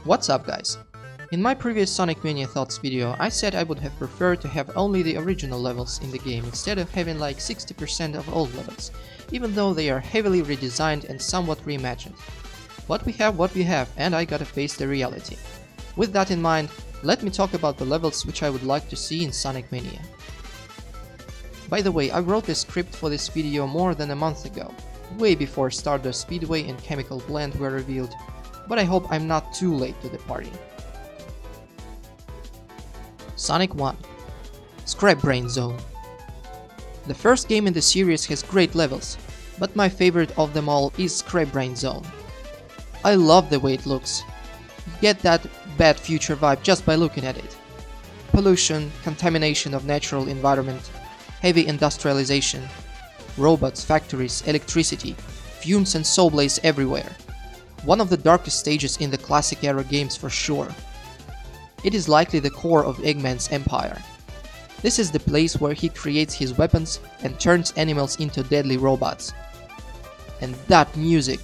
What's up, guys? In my previous Sonic Mania Thoughts video, I said I would have preferred to have only the original levels in the game instead of having like 60% of old levels, even though they are heavily redesigned and somewhat reimagined. But we have what we have, and I gotta face the reality. With that in mind, let me talk about the levels which I would like to see in Sonic Mania. By the way, I wrote the script for this video more than a month ago, way before Stardust Speedway and Chemical Blend were revealed, but I hope I'm not too late to the party. Sonic 1. Scrap Brain Zone. The first game in the series has great levels, but my favorite of them all is Scrap Brain Zone. I love the way it looks. You get that bad future vibe just by looking at it. Pollution, contamination of natural environment, heavy industrialization, robots, factories, electricity, fumes and soul blaze everywhere. One of the darkest stages in the classic era games for sure. It is likely the core of Eggman's empire. This is the place where he creates his weapons and turns animals into deadly robots. And that music,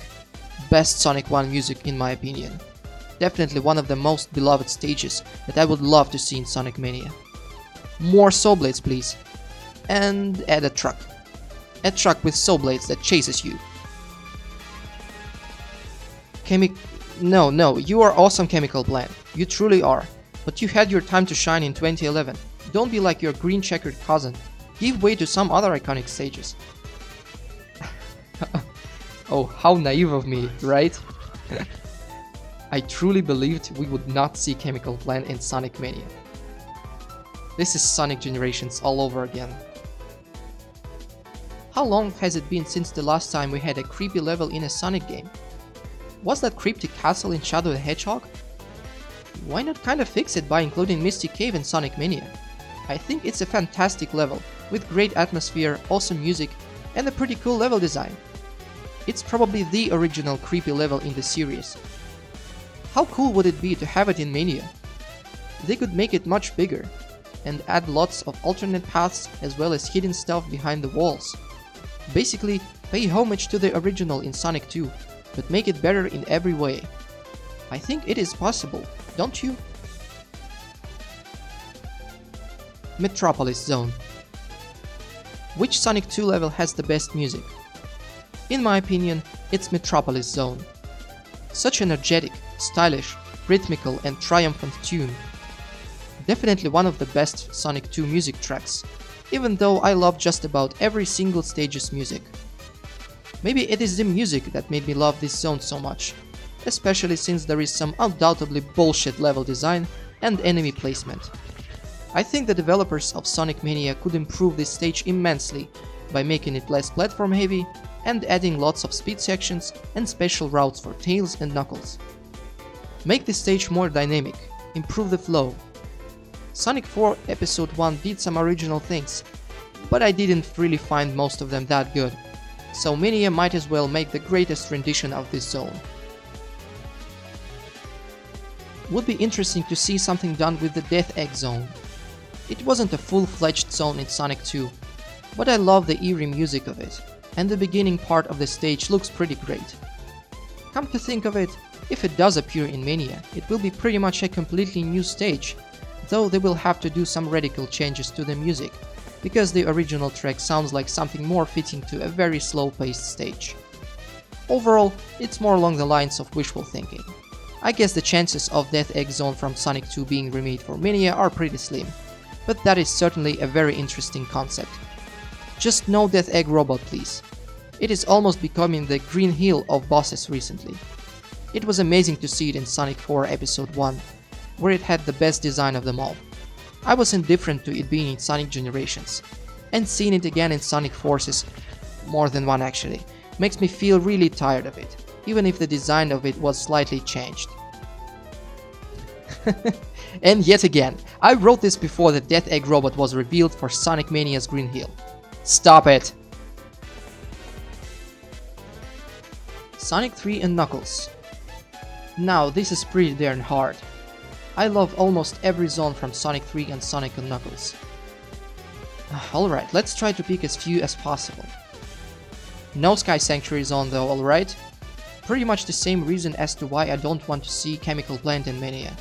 best Sonic 1 music in my opinion. Definitely one of the most beloved stages that I would love to see in Sonic Mania. More soul blades please. And add a truck. A truck with soul blades that chases you. No, you are awesome, Chemical Blend. You truly are. But you had your time to shine in 2011. Don't be like your green checkered cousin. Give way to some other iconic stages. Oh, how naive of me, right? I truly believed we would not see Chemical Blend in Sonic Mania. This is Sonic Generations all over again. How long has it been since the last time we had a creepy level in a Sonic game? Was that cryptic castle in Shadow the Hedgehog? Why not kinda fix it by including Misty Cave in Sonic Mania? I think it's a fantastic level, with great atmosphere, awesome music, and a pretty cool level design. It's probably the original creepy level in the series. How cool would it be to have it in Mania? They could make it much bigger, and add lots of alternate paths as well as hidden stuff behind the walls. Basically, pay homage to the original in Sonic 2, but make it better in every way. I think it is possible, don't you? Metropolis Zone. Which Sonic 2 level has the best music? In my opinion, it's Metropolis Zone. Such energetic, stylish, rhythmical and triumphant tune. Definitely one of the best Sonic 2 music tracks, even though I love just about every single stage's music. Maybe it is the music that made me love this zone so much, especially since there is some undoubtedly bullshit level design and enemy placement. I think the developers of Sonic Mania could improve this stage immensely by making it less platform heavy and adding lots of speed sections and special routes for Tails and Knuckles. Make this stage more dynamic, improve the flow. Sonic 4 Episode 1 did some original things, but I didn't really find most of them that good, so Mania might as well make the greatest rendition of this zone. Would be interesting to see something done with the Death Egg Zone. It wasn't a full-fledged zone in Sonic 2, but I love the eerie music of it, and the beginning part of the stage looks pretty great. Come to think of it, if it does appear in Mania, it will be pretty much a completely new stage, though they will have to do some radical changes to the music, because the original track sounds like something more fitting to a very slow-paced stage. Overall, it's more along the lines of wishful thinking. I guess the chances of Death Egg Zone from Sonic 2 being remade for Mania are pretty slim, but that is certainly a very interesting concept. Just no Death Egg Robot please. It is almost becoming the Green Hill of bosses recently. It was amazing to see it in Sonic 4 Episode 1, where it had the best design of them all. I was indifferent to it being in Sonic Generations, and seeing it again in Sonic Forces, more than one actually, makes me feel really tired of it, even if the design of it was slightly changed. And yet again, I wrote this before the Death Egg Robot was revealed for Sonic Mania's Green Hill. Stop it! Sonic 3 and Knuckles. Now this is pretty darn hard. I love almost every zone from Sonic 3 and Sonic & Knuckles. Alright, let's try to pick as few as possible. No Sky Sanctuary zone though, alright? Pretty much the same reason as to why I don't want to see Chemical Plant in Mania.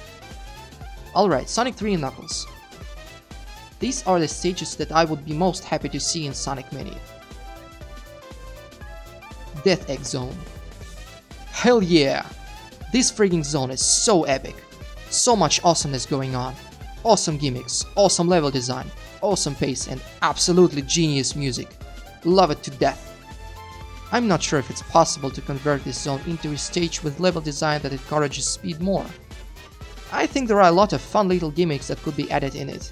Alright, Sonic 3 and Knuckles. These are the stages that I would be most happy to see in Sonic Mania. Death Egg Zone. Hell yeah! This frigging zone is so epic. So much awesomeness going on. Awesome gimmicks, awesome level design, awesome pace, and absolutely genius music. Love it to death. I'm not sure if it's possible to convert this zone into a stage with level design that encourages speed more. I think there are a lot of fun little gimmicks that could be added in it.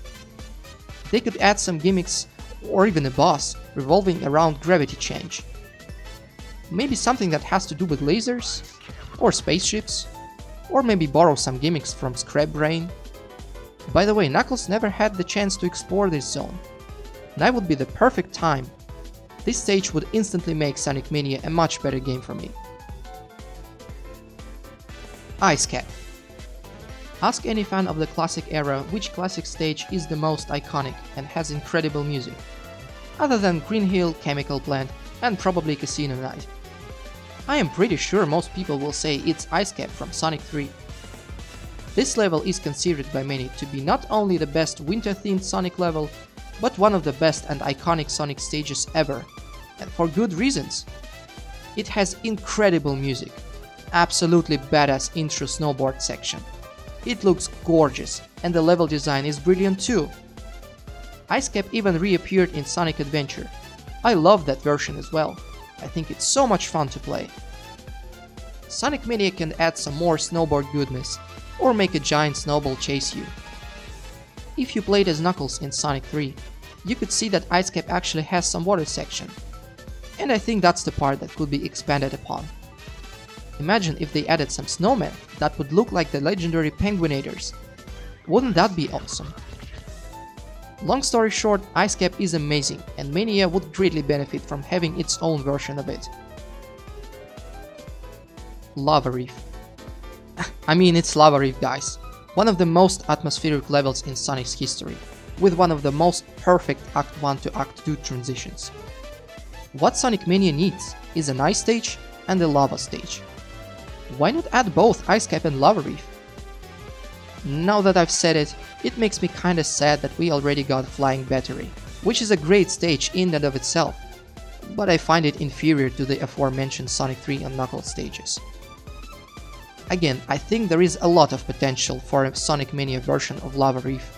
They could add some gimmicks, or even a boss, revolving around gravity change. Maybe something that has to do with lasers, or spaceships, or maybe borrow some gimmicks from Scrap Brain. By the way, Knuckles never had the chance to explore this zone. Now would be the perfect time. This stage would instantly make Sonic Mania a much better game for me. Ice Cap. Ask any fan of the classic era which classic stage is the most iconic and has incredible music, other than Green Hill, Chemical Plant, and probably Casino Night. I am pretty sure most people will say it's Ice Cap from Sonic 3. This level is considered by many to be not only the best winter-themed Sonic level, but one of the best and iconic Sonic stages ever, and for good reasons. It has incredible music, absolutely badass intro snowboard section. It looks gorgeous, and the level design is brilliant too. Ice Cap even reappeared in Sonic Adventure. I love that version as well. I think it's so much fun to play. Sonic Mania can add some more snowboard goodness, or make a giant snowball chase you. If you played as Knuckles in Sonic 3, you could see that Ice Cap actually has some water section. And I think that's the part that could be expanded upon. Imagine if they added some snowmen that would look like the legendary Penguinators. Wouldn't that be awesome? Long story short, Ice Cap is amazing, and Mania would greatly benefit from having its own version of it. Lava Reef. I mean, it's Lava Reef, guys. One of the most atmospheric levels in Sonic's history, with one of the most perfect Act 1 to Act 2 transitions. What Sonic Mania needs is an ice stage and a lava stage. Why not add both Ice Cap and Lava Reef? Now that I've said it, it makes me kinda sad that we already got Flying Battery, which is a great stage in and of itself, but I find it inferior to the aforementioned Sonic 3 and Knuckles stages. Again, I think there is a lot of potential for a Sonic Mania version of Lava Reef.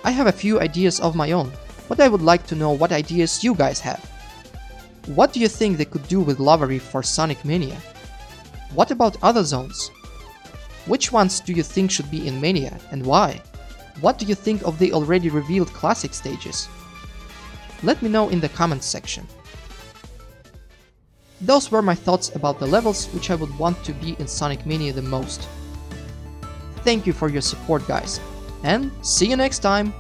I have a few ideas of my own, but I would like to know what ideas you guys have. What do you think they could do with Lava Reef for Sonic Mania? What about other zones? Which ones do you think should be in Mania, and why? What do you think of the already revealed classic stages? Let me know in the comments section. Those were my thoughts about the levels which I would want to be in Sonic Mania the most. Thank you for your support, guys, and see you next time!